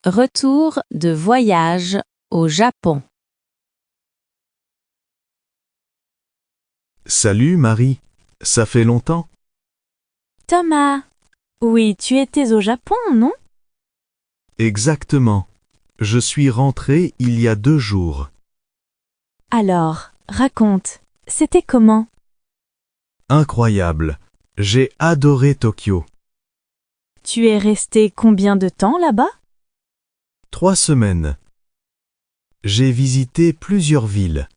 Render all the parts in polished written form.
Retour de voyage au Japon. Salut Marie, ça fait longtemps? Thomas, oui, tu étais au Japon, non? Exactement. Je suis rentré il y a 2 jours. Alors, raconte, c'était comment? Incroyable. J'ai adoré Tokyo. Tu es resté combien de temps là-bas? 3 semaines. J'ai visité plusieurs villes.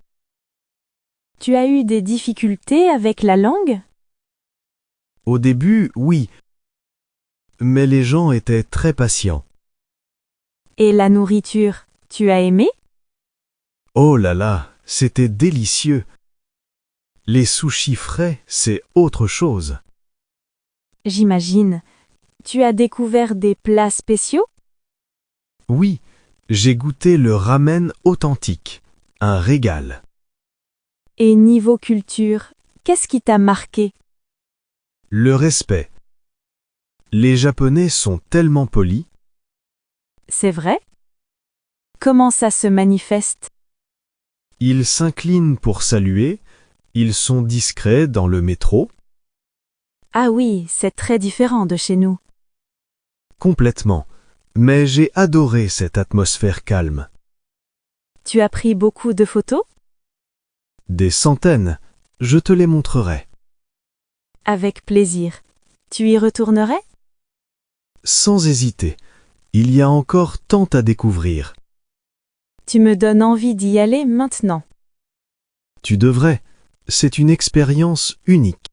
Tu as eu des difficultés avec la langue? Au début, oui. Mais les gens étaient très patients. Et la nourriture, tu as aimé? Oh là là, c'était délicieux. Les sushis frais, c'est autre chose. J'imagine. Tu as découvert des plats spéciaux? Oui, j'ai goûté le ramen authentique. Un régal. Et niveau culture, qu'est-ce qui t'a marqué? Le respect. Les Japonais sont tellement polis. C'est vrai? Comment ça se manifeste? Ils s'inclinent pour saluer. Ils sont discrets dans le métro. Ah oui, c'est très différent de chez nous. Complètement. Mais j'ai adoré cette atmosphère calme. Tu as pris beaucoup de photos? Des centaines. Je te les montrerai. Avec plaisir. Tu y retournerais? Sans hésiter. Il y a encore tant à découvrir. Tu me donnes envie d'y aller maintenant. Tu devrais. C'est une expérience unique.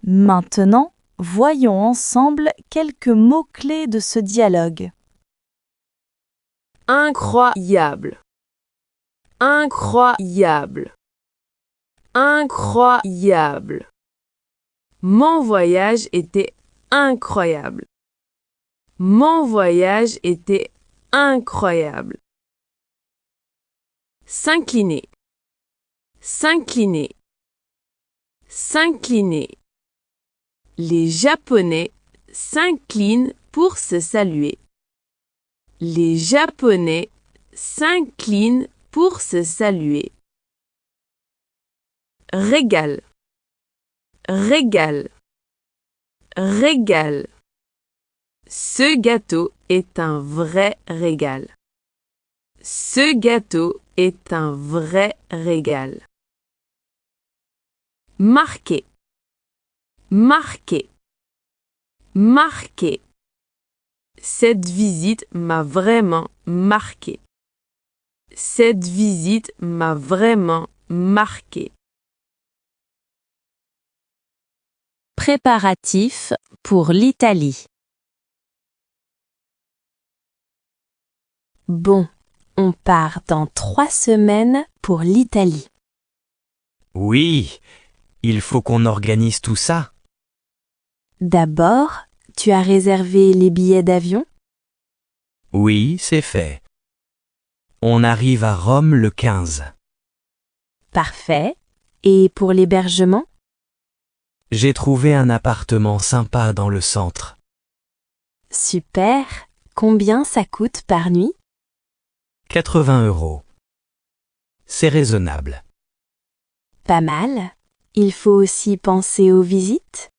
Maintenant, voyons ensemble quelques mots-clés de ce dialogue. Incroyable. Incroyable. Incroyable. Mon voyage était incroyable. Mon voyage était incroyable. S'incliner. S'incliner. S'incliner. Les Japonais s'inclinent pour se saluer. Les Japonais s'inclinent pour se saluer. Régal. Régal. Régal. Ce gâteau est un vrai régal. Ce gâteau est un vrai régal. Marquer. Marquer. Marquer. Cette visite m'a vraiment marqué. Cette visite m'a vraiment marqué. Préparatifs pour l'Italie. Bon, on part dans 3 semaines pour l'Italie. Oui, il faut qu'on organise tout ça. D'abord, tu as réservé les billets d'avion? Oui, c'est fait. On arrive à Rome le 15. Parfait. Et pour l'hébergement? J'ai trouvé un appartement sympa dans le centre. Super. Combien ça coûte par nuit? 80 €. C'est raisonnable. Pas mal. Il faut aussi penser aux visites?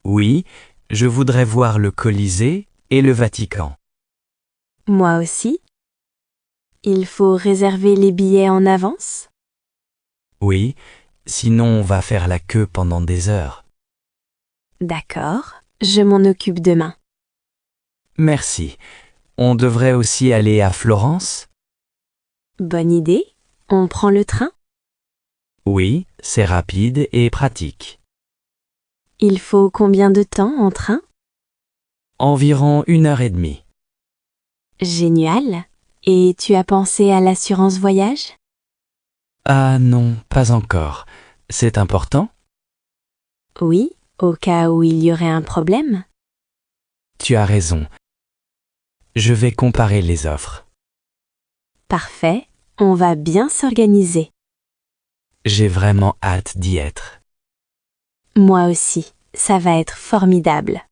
Oui, je voudrais voir le Colisée et le Vatican. Moi aussi. Il faut réserver les billets en avance? Oui, sinon on va faire la queue pendant des heures. D'accord. Je m'en occupe demain. Merci. On devrait aussi aller à Florence? Bonne idée. On prend le train? Oui, c'est rapide et pratique. Il faut combien de temps en train? Environ 1h30. Génial. Et tu as pensé à l'assurance voyage? Ah non, pas encore. C'est important? Oui, au cas où il y aurait un problème. Tu as raison. Je vais comparer les offres. Parfait. On va bien s'organiser. J'ai vraiment hâte d'y être. Moi aussi. Ça va être formidable.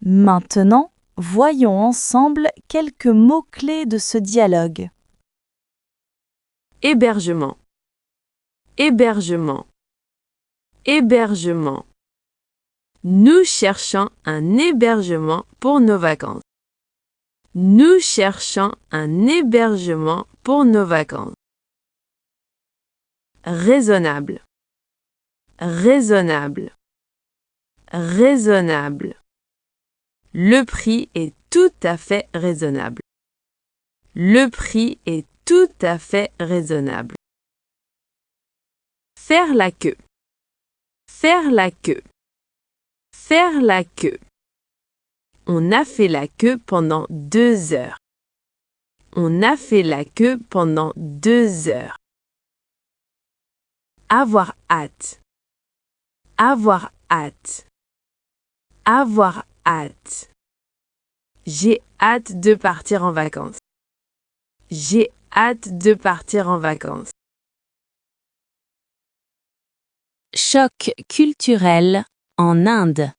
Maintenant, voyons ensemble quelques mots-clés de ce dialogue. Hébergement. Hébergement. Hébergement. Nous cherchons un hébergement pour nos vacances. Nous cherchons un hébergement pour nos vacances. Raisonnable. Raisonnable. Raisonnable. Le prix est tout à fait raisonnable. Le prix est tout à fait raisonnable. Faire la queue. Faire la queue. Faire la queue. On a fait la queue pendant 2 heures. On a fait la queue pendant 2 heures. Avoir hâte. Avoir hâte. Avoir hâte. J'ai hâte de partir en vacances. J'ai hâte de partir en vacances. Choc culturel en Inde.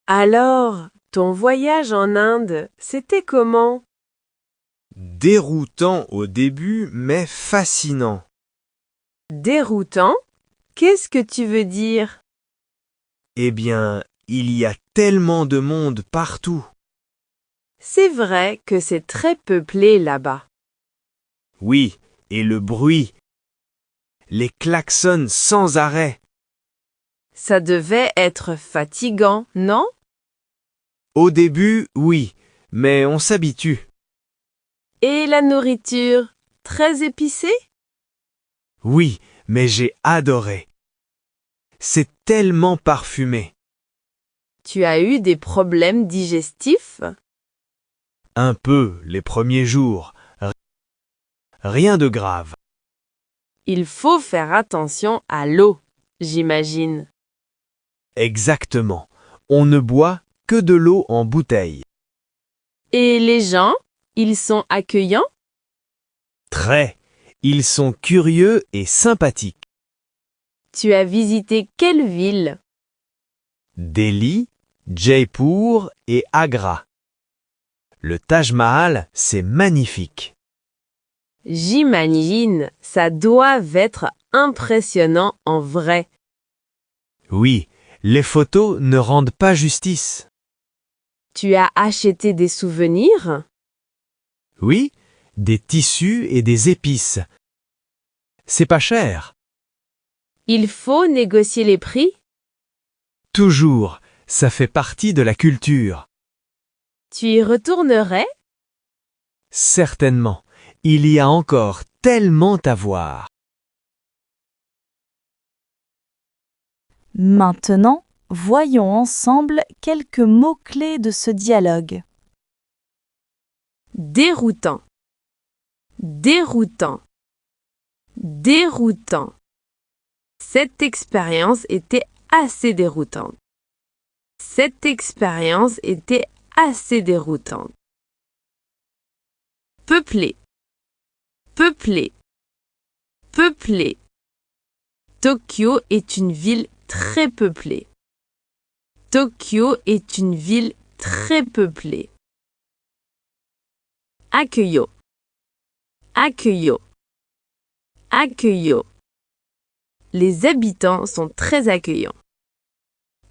Alors, ton voyage en Inde, c'était comment? Déroutant au début, mais fascinant. Déroutant? Qu'est-ce que tu veux dire? Eh bien, il y a tellement de monde partout. C'est vrai que c'est très peuplé là-bas. Oui, et le bruit. Les klaxons sans arrêt. Ça devait être fatigant, non? Au début, oui, mais on s'habitue. Et la nourriture, très épicée? Oui, mais j'ai adoré. C'est tellement parfumé. Tu as eu des problèmes digestifs? Un peu les premiers jours. Rien de grave. Il faut faire attention à l'eau, j'imagine. Exactement. On ne boit que de l'eau en bouteille. Et les gens, ils sont accueillants? Très. Ils sont curieux et sympathiques. Tu as visité quelle ville? Delhi, Jaipur et Agra. Le Taj Mahal, c'est magnifique. J'imagine, ça doit être impressionnant en vrai. Oui, les photos ne rendent pas justice. Tu as acheté des souvenirs? Oui, des tissus et des épices. C'est pas cher. Il faut négocier les prix? Toujours, ça fait partie de la culture. Tu y retournerais? Certainement, il y a encore tellement à voir. Maintenant, voyons ensemble quelques mots-clés de ce dialogue. Déroutant. Déroutant. Déroutant. Cette expérience était assez déroutante. Cette expérience était assez déroutante. Peuplé. Peuplé. Peuplé. Tokyo est une ville très peuplée. Tokyo est une ville très peuplée. Accueillant. Accueillant. Accueillant. Les habitants sont très accueillants.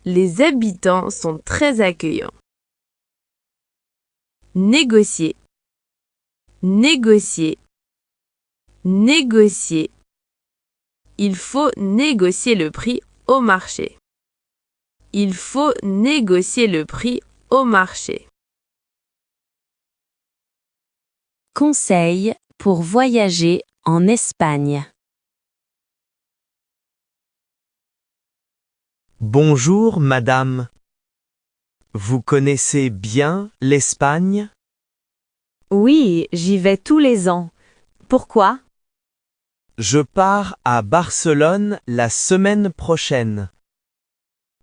Les habitants sont très accueillants. Négocier. Négocier. Négocier. Il faut négocier le prix au marché. Il faut négocier le prix au marché. Conseils pour voyager en Espagne. Bonjour, madame. Vous connaissez bien l'Espagne? Oui, j'y vais tous les ans. Pourquoi? Je pars à Barcelone la semaine prochaine.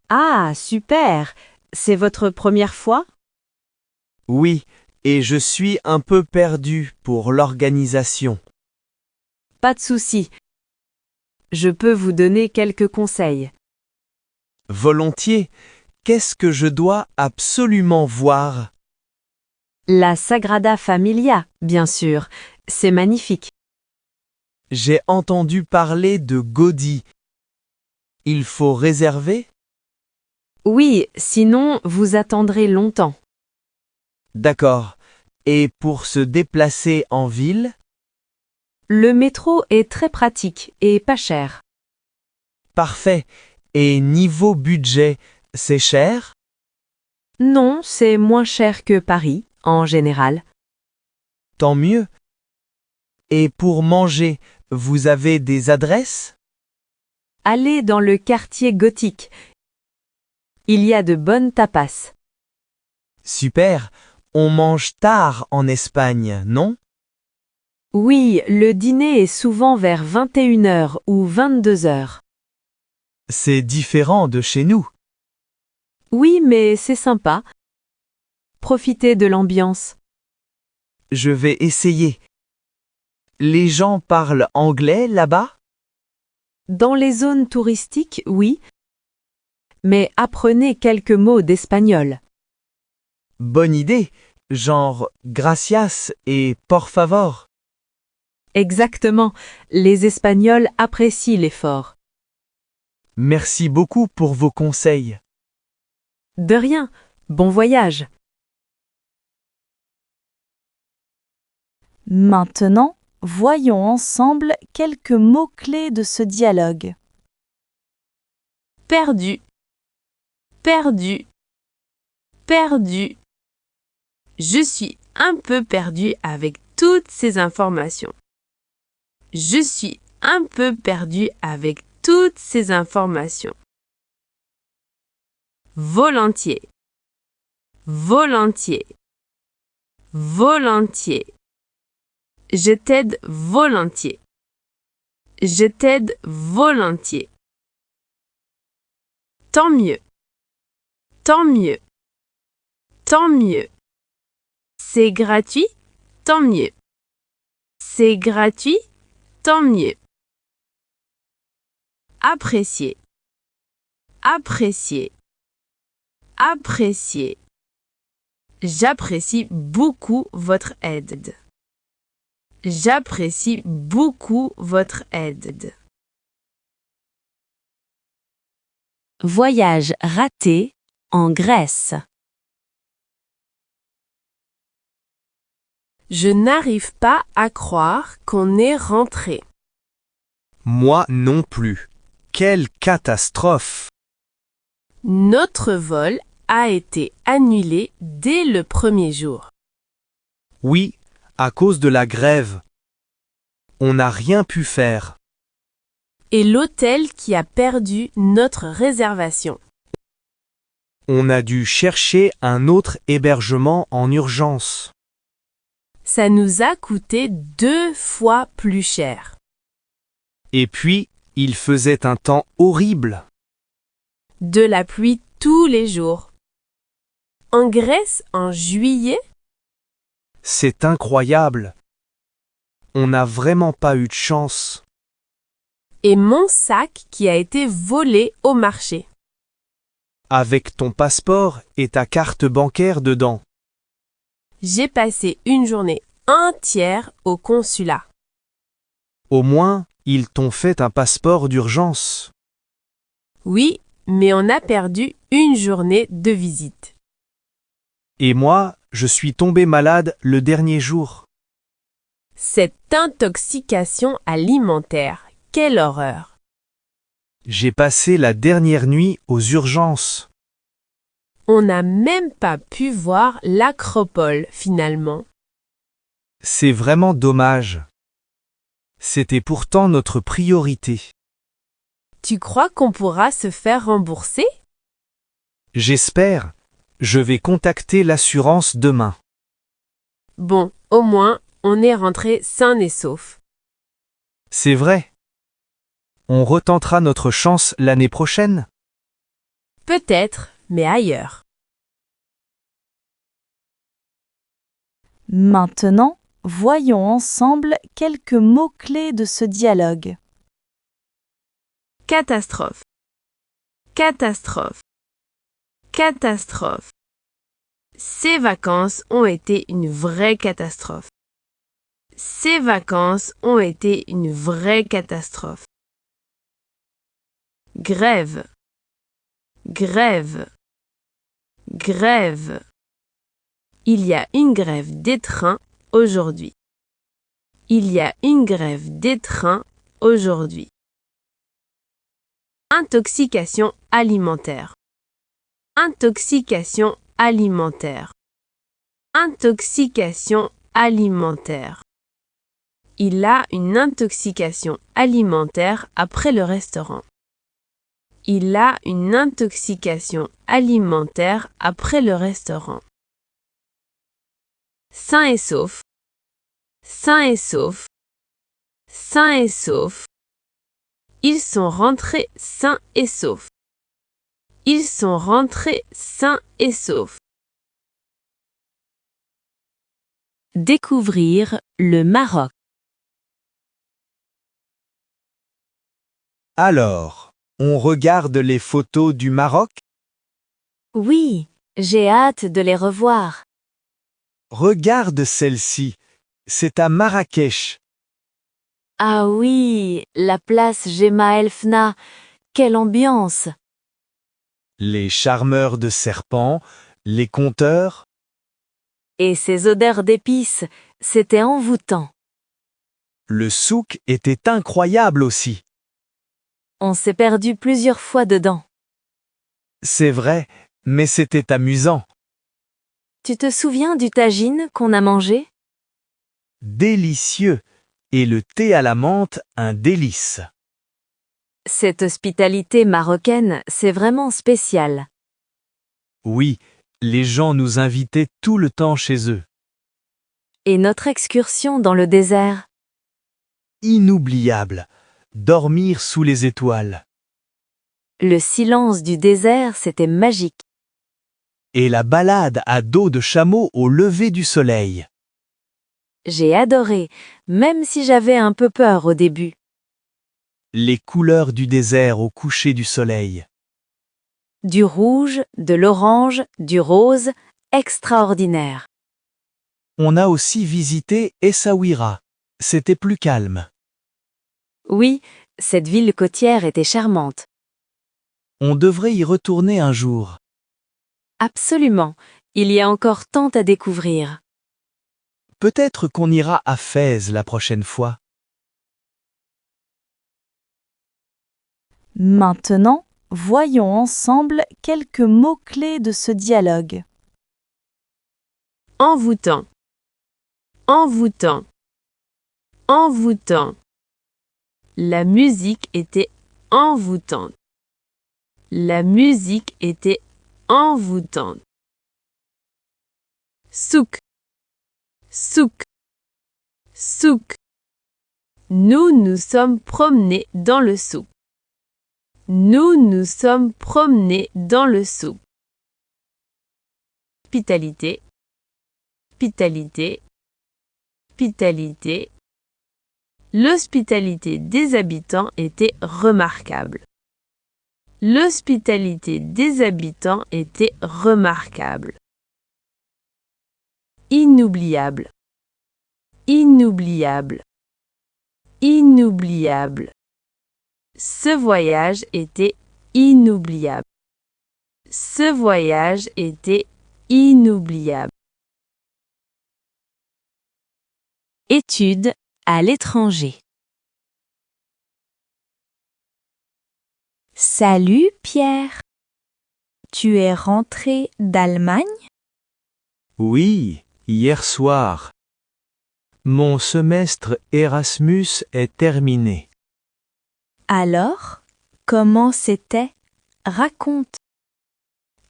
Ah, super! C'est votre première fois? Oui, et je suis un peu perdu pour l'organisation. Pas de souci. Je peux vous donner quelques conseils. Volontiers. Qu'est-ce que je dois absolument voir? La Sagrada Familia, bien sûr. C'est magnifique. J'ai entendu parler de Gaudí. Il faut réserver? Oui, sinon vous attendrez longtemps. D'accord. Et pour se déplacer en ville? Le métro est très pratique et pas cher. Parfait. Et niveau budget, c'est cher? Non, c'est moins cher que Paris, en général. Tant mieux. Et pour manger, vous avez des adresses? Allez dans le quartier gothique. Il y a de bonnes tapas. Super. On mange tard en Espagne, non? Oui, le dîner est souvent vers 21h ou 22h. C'est différent de chez nous. Oui, mais c'est sympa. Profitez de l'ambiance. Je vais essayer. Les gens parlent anglais là-bas? Dans les zones touristiques, oui. Mais apprenez quelques mots d'espagnol. Bonne idée. Genre gracias et por favor. Exactement. Les Espagnols apprécient l'effort. Merci beaucoup pour vos conseils. De rien. Bon voyage. Maintenant, voyons ensemble quelques mots-clés de ce dialogue. Perdu. Perdu. Perdu. Je suis un peu perdu avec toutes ces informations. Je suis un peu perdu avec toutes ces informations. Volontiers. Volontiers. Volontiers. Je t'aide volontiers. Je t'aide volontiers. Tant mieux. Tant mieux. Tant mieux. C'est gratuit, tant mieux. C'est gratuit, tant mieux. Apprécier. Apprécier. Apprécier. J'apprécie beaucoup votre aide. J'apprécie beaucoup votre aide. Voyage raté en Grèce. Je n'arrive pas à croire qu'on est rentré. Moi non plus. Quelle catastrophe! Notre vol a été annulé dès le premier jour. Oui, à cause de la grève. On n'a rien pu faire. Et l'hôtel qui a perdu notre réservation. On a dû chercher un autre hébergement en urgence. Ça nous a coûté 2 fois plus cher. Et puis, il faisait un temps horrible. De la pluie tous les jours. En Grèce, en juillet, C'est incroyable. On n'a vraiment pas eu de chance. et mon sac qui a été volé au marché. Avec ton passeport et ta carte bancaire dedans. J'ai passé une journée entière au consulat. Au moins, ils t'ont fait un passeport d'urgence. Oui, mais on a perdu une journée de visite. Et moi, je suis tombé malade le dernier jour. Cette intoxication alimentaire, quelle horreur! J'ai passé la dernière nuit aux urgences. On n'a même pas pu voir l'acropole finalement. C'est vraiment dommage. C'était pourtant notre priorité. Tu crois qu'on pourra se faire rembourser? J'espère. Je vais contacter l'assurance demain. Bon, au moins, on est rentré sain et sauf. C'est vrai. On retentera notre chance l'année prochaine? Peut-être, mais ailleurs. Maintenant, voyons ensemble quelques mots-clés de ce dialogue. Catastrophe. Catastrophe. Catastrophe. Ces vacances ont été une vraie catastrophe. Ces vacances ont été une vraie catastrophe. Grève. Grève. Grève. Il y a une grève des trains aujourd'hui. Il y a une grève des trains aujourd'hui. Intoxication alimentaire. Intoxication alimentaire. Intoxication alimentaire. Il a une intoxication alimentaire après le restaurant. Il a une intoxication alimentaire après le restaurant. Sain et sauf. Sain et sauf. Sain et sauf. Ils sont rentrés sains et saufs. Ils sont rentrés sains et saufs. Découvrir le Maroc. Alors, on regarde les photos du Maroc? Oui, j'ai hâte de les revoir. Regarde celle-ci. C'est à Marrakech. Ah oui, la place Gemma El Fna, quelle ambiance! Les charmeurs de serpents, les conteurs. Et ces odeurs d'épices, c'était envoûtant. Le souk était incroyable aussi. On s'est perdu plusieurs fois dedans. C'est vrai, mais c'était amusant. Tu te souviens du tagine qu'on a mangé? Délicieux. Et le thé à la menthe, un délice. Cette hospitalité marocaine, c'est vraiment spécial. Oui, les gens nous invitaient tout le temps chez eux. Et notre excursion dans le désert? Inoubliable. Dormir sous les étoiles. Le silence du désert, c'était magique. Et la balade à dos de chameau au lever du soleil. J'ai adoré, même si j'avais un peu peur au début. Les couleurs du désert au coucher du soleil. Du rouge, de l'orange, du rose, extraordinaire. On a aussi visité Essaouira. C'était plus calme. Oui, cette ville côtière était charmante. On devrait y retourner un jour. Absolument, il y a encore tant à découvrir. Peut-être qu'on ira à Fès la prochaine fois. Maintenant, voyons ensemble quelques mots-clés de ce dialogue. Envoûtant. Envoûtant. Envoûtant. La musique était envoûtante. La musique était envoûtante. Souk. Souk. Souk. Nous nous sommes promenés dans le souk. Nous nous sommes promenés dans le souk. Hospitalité. Hospitalité. Hospitalité. L'hospitalité des habitants était remarquable. L'hospitalité des habitants était remarquable. Inoubliable. Inoubliable. Inoubliable. Ce voyage était inoubliable. Ce voyage était inoubliable. Études à l'étranger. Salut Pierre. Tu es rentré d'Allemagne? Oui, hier soir. Mon semestre Erasmus est terminé. Alors, comment c'était? Raconte.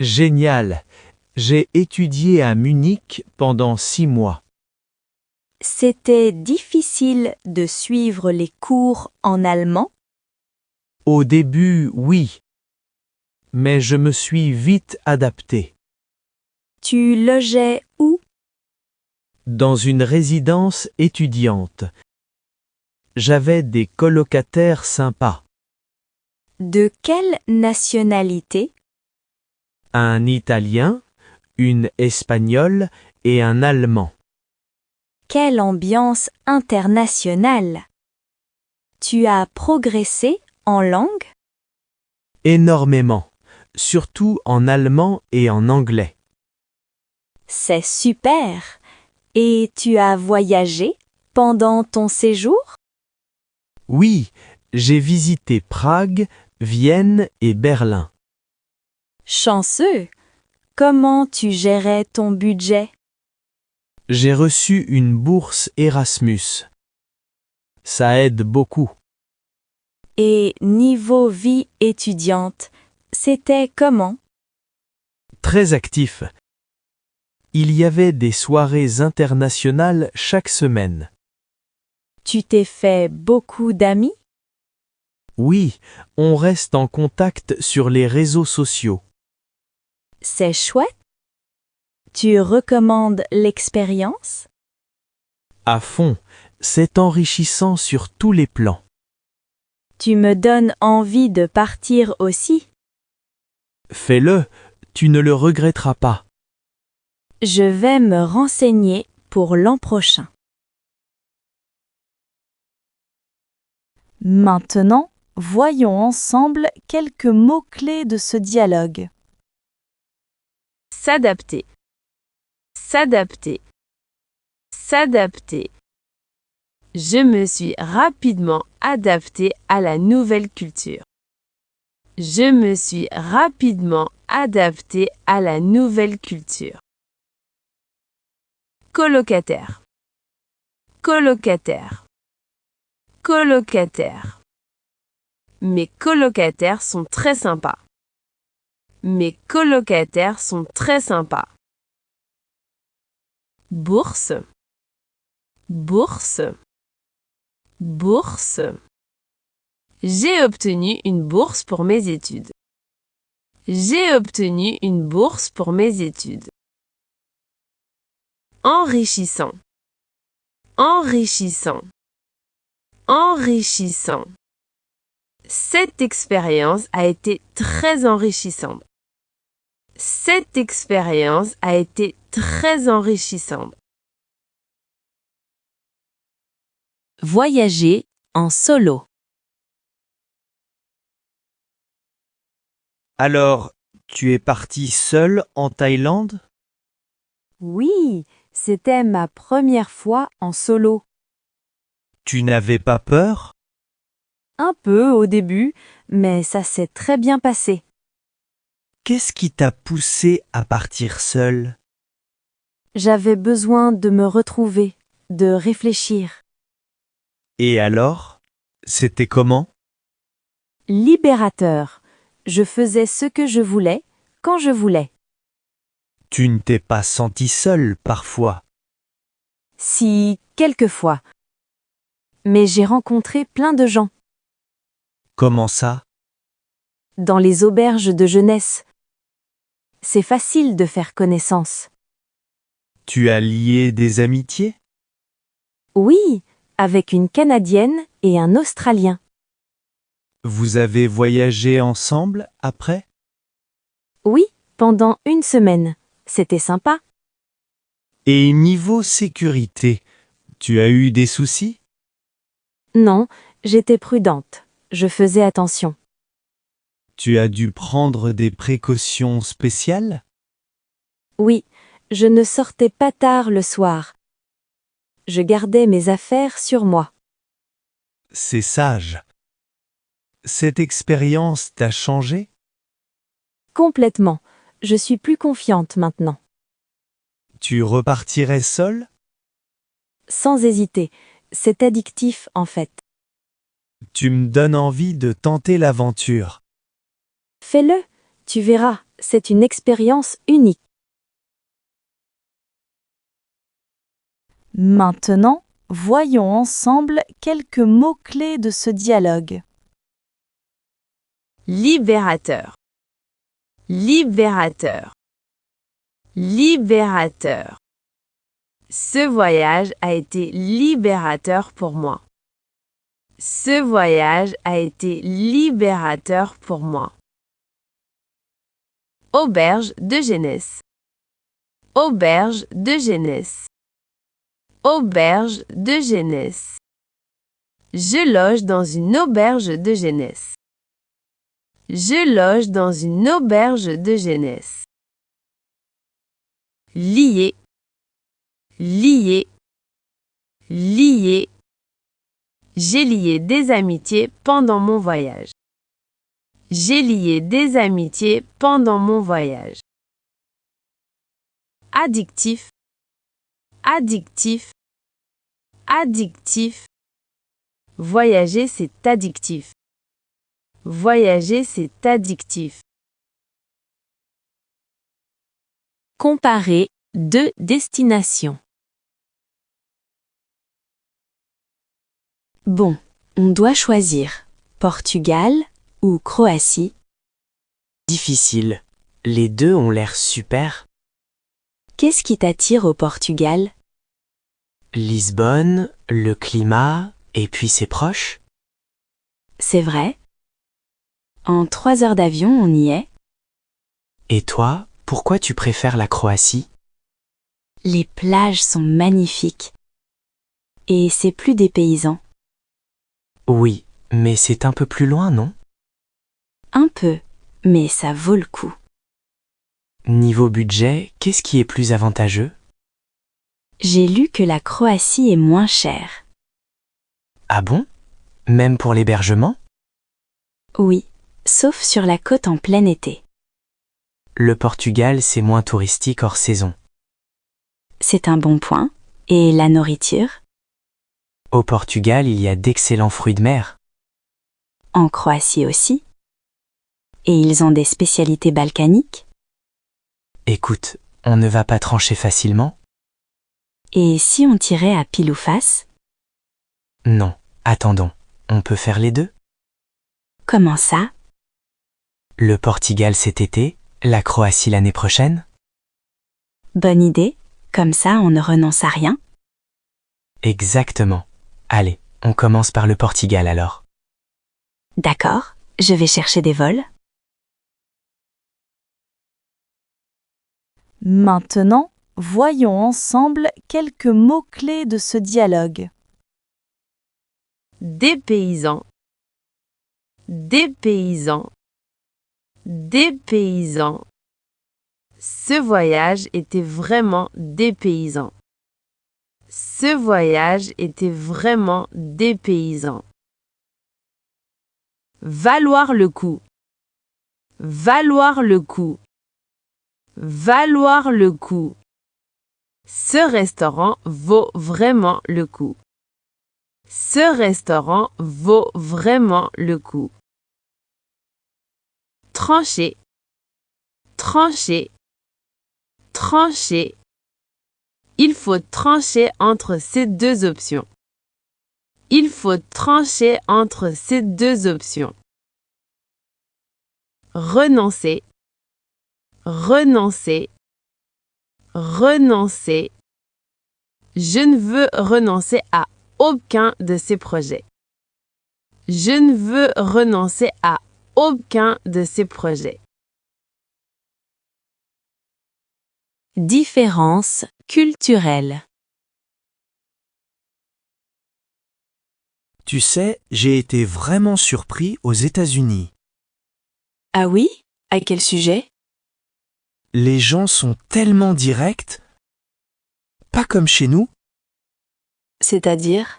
Génial. J'ai étudié à Munich pendant 6 mois. C'était difficile de suivre les cours en allemand? Au début, oui. Mais je me suis vite adapté. Tu logeais où? Dans une résidence étudiante. J'avais des colocataires sympas. De quelle nationalité? Un Italien, une Espagnole et un Allemand. Quelle ambiance internationale! Tu as progressé en langue? Énormément, surtout en allemand et en anglais. C'est super! Et tu as voyagé pendant ton séjour? Oui, j'ai visité Prague, Vienne et Berlin. Chanceux! Comment tu gérais ton budget? J'ai reçu une bourse Erasmus. Ça aide beaucoup. Et niveau vie étudiante, c'était comment? Très actif. Il y avait des soirées internationales chaque semaine. Tu t'es fait beaucoup d'amis? Oui, on reste en contact sur les réseaux sociaux. C'est chouette. Tu recommandes l'expérience? À fond, c'est enrichissant sur tous les plans. Tu me donnes envie de partir aussi. Fais-le, tu ne le regretteras pas. Je vais me renseigner pour l'an prochain. Maintenant, voyons ensemble quelques mots-clés de ce dialogue. S'adapter. S'adapter. S'adapter. Je me suis rapidement adapté à la nouvelle culture. Je me suis rapidement adapté à la nouvelle culture. Colocataire. Colocataire. Colocataire. Mes colocataires sont très sympas. Mes colocataires sont très sympas. Bourse. Bourse. Bourse. J'ai obtenu une bourse pour mes études. J'ai obtenu une bourse pour mes études. Enrichissant. Enrichissant. Enrichissant. Cette expérience a été très enrichissante. Cette expérience a été très enrichissante. Voyager en solo. Alors, tu es parti seul en Thaïlande? Oui, c'était ma première fois en solo. Tu n'avais pas peur? Un peu au début, mais ça s'est très bien passé. Qu'est-ce qui t'a poussé à partir seul? J'avais besoin de me retrouver, de réfléchir. Et alors? C'était comment? Libérateur. Je faisais ce que je voulais, quand je voulais. Tu ne t'es pas senti seul parfois? Si, quelquefois. Mais j'ai rencontré plein de gens. Comment ça? Dans les auberges de jeunesse. C'est facile de faire connaissance. Tu as lié des amitiés? Oui, avec une Canadienne et un Australien. Vous avez voyagé ensemble après? Oui, pendant une semaine. C'était sympa. Et niveau sécurité, tu as eu des soucis? Non, j'étais prudente. Je faisais attention. Tu as dû prendre des précautions spéciales? Oui, je ne sortais pas tard le soir. Je gardais mes affaires sur moi. C'est sage. Cette expérience t'a changé? Complètement. Je suis plus confiante maintenant. Tu repartirais seul? Sans hésiter. C'est addictif en fait. Tu me donnes envie de tenter l'aventure. Fais-le. Tu verras, c'est une expérience unique. Maintenant, voyons ensemble quelques mots-clés de ce dialogue. Libérateur. Libérateur. Libérateur. Ce voyage a été libérateur pour moi. Ce voyage a été libérateur pour moi. Auberge de jeunesse. Auberge de jeunesse. Auberge de jeunesse. Je loge dans une auberge de jeunesse. Je loge dans une auberge de jeunesse. Lié. Lié. Lié. J'ai lié des amitiés pendant mon voyage. J'ai lié des amitiés pendant mon voyage. Addictif. Addictif. Addictif. Voyager, c'est addictif. Voyager, c'est addictif. Comparer deux destinations. Bon, on doit choisir Portugal ou Croatie. Difficile. Les deux ont l'air super. Qu'est-ce qui t'attire au Portugal? Lisbonne, le climat, et puis c'est proche. C'est vrai? En 3 heures d'avion, on y est. Et toi, pourquoi tu préfères la Croatie? Les plages sont magnifiques. Et c'est plus dépaysant. Oui, mais c'est un peu plus loin, non? Un peu, mais ça vaut le coup. Niveau budget, qu'est-ce qui est plus avantageux? J'ai lu que la Croatie est moins chère. Ah bon? Même pour l'hébergement? Oui, sauf sur la côte en plein été. Le Portugal, c'est moins touristique hors saison. C'est un bon point. Et la nourriture? Au Portugal, il y a d'excellents fruits de mer. En Croatie aussi. Et ils ont des spécialités balkaniques? Écoute, on ne va pas trancher facilement? Et si on tirait à pile ou face? Non, attendons, on peut faire les deux? Comment ça? Le Portugal cet été, la Croatie l'année prochaine? Bonne idée, comme ça on ne renonce à rien. Exactement. Allez, on commence par le Portugal alors. D'accord, je vais chercher des vols. Maintenant, voyons ensemble quelques mots-clés de ce dialogue. Dépaysant. Dépaysant. Dépaysant. Ce voyage était vraiment dépaysant. Ce voyage était vraiment dépaysant. Valoir le coup. Valoir le coup. Valoir le coup. Ce restaurant vaut vraiment le coup. Ce restaurant vaut vraiment le coup. Trancher. Trancher. Trancher. Il faut trancher entre ces deux options. Il faut trancher entre ces deux options. Renoncer. Renoncer. Renoncer. Je ne veux renoncer à aucun de ces projets. Je ne veux renoncer à aucun de ces projets. Différence culturelle. Tu sais, j'ai été vraiment surpris aux États-Unis. Ah oui? À quel sujet? Les gens sont tellement directs, pas comme chez nous. C'est-à-dire?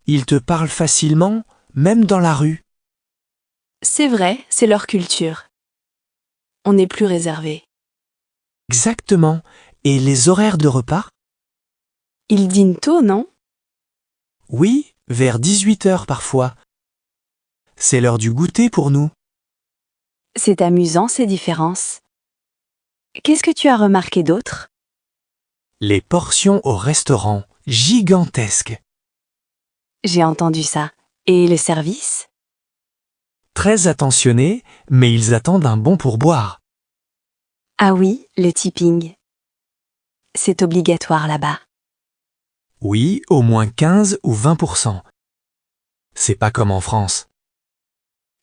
Ils te parlent facilement, même dans la rue. C'est vrai, c'est leur culture. On est plus réservé. Exactement. Et les horaires de repas? Ils dînent tôt, non? Oui, vers 18h parfois. C'est l'heure du goûter pour nous. C'est amusant ces différences. Qu'est-ce que tu as remarqué d'autre? Les portions au restaurant, gigantesques. J'ai entendu ça. Et le service? Très attentionnés, mais ils attendent un bon pourboire. Ah oui, le tipping. C'est obligatoire là-bas. Oui, au moins 15 ou 20%. C'est pas comme en France.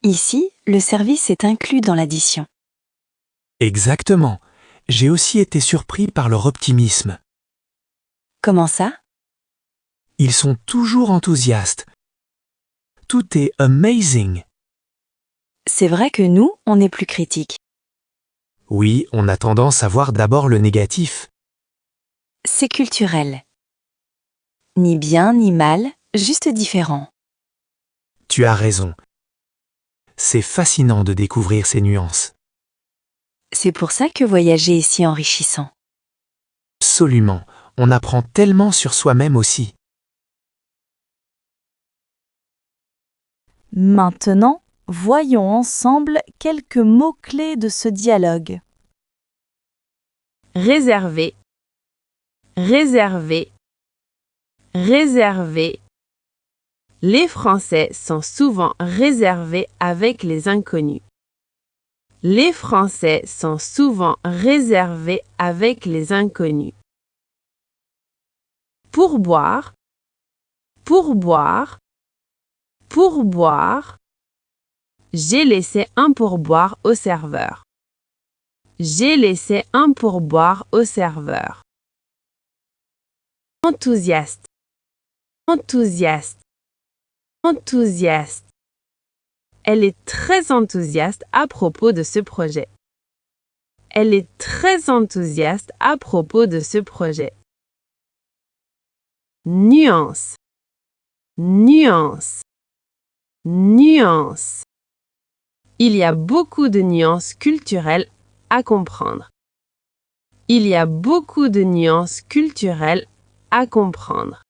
Ici, le service est inclus dans l'addition. Exactement. J'ai aussi été surpris par leur optimisme. Comment ça? Ils sont toujours enthousiastes. Tout est amazing. C'est vrai que nous, on est plus critiques. Oui, on a tendance à voir d'abord le négatif. C'est culturel. Ni bien ni mal, juste différent. Tu as raison. C'est fascinant de découvrir ces nuances. C'est pour ça que voyager est si enrichissant. Absolument. On apprend tellement sur soi-même aussi. Maintenant, voyons ensemble quelques mots-clés de ce dialogue. Réserver. Réserver. Réserver. Les Français sont souvent réservés avec les inconnus. Les Français sont souvent réservés avec les inconnus. Pourboire. Pourboire. Pourboire. J'ai laissé un pourboire au serveur. J'ai laissé un pourboire au serveur. Enthousiaste. Enthousiaste. Enthousiaste. Elle est très enthousiaste à propos de ce projet. Elle est très enthousiaste à propos de ce projet. Nuance. Nuance. Nuance. Il y a beaucoup de nuances culturelles à comprendre. Il y a beaucoup de nuances culturelles à comprendre.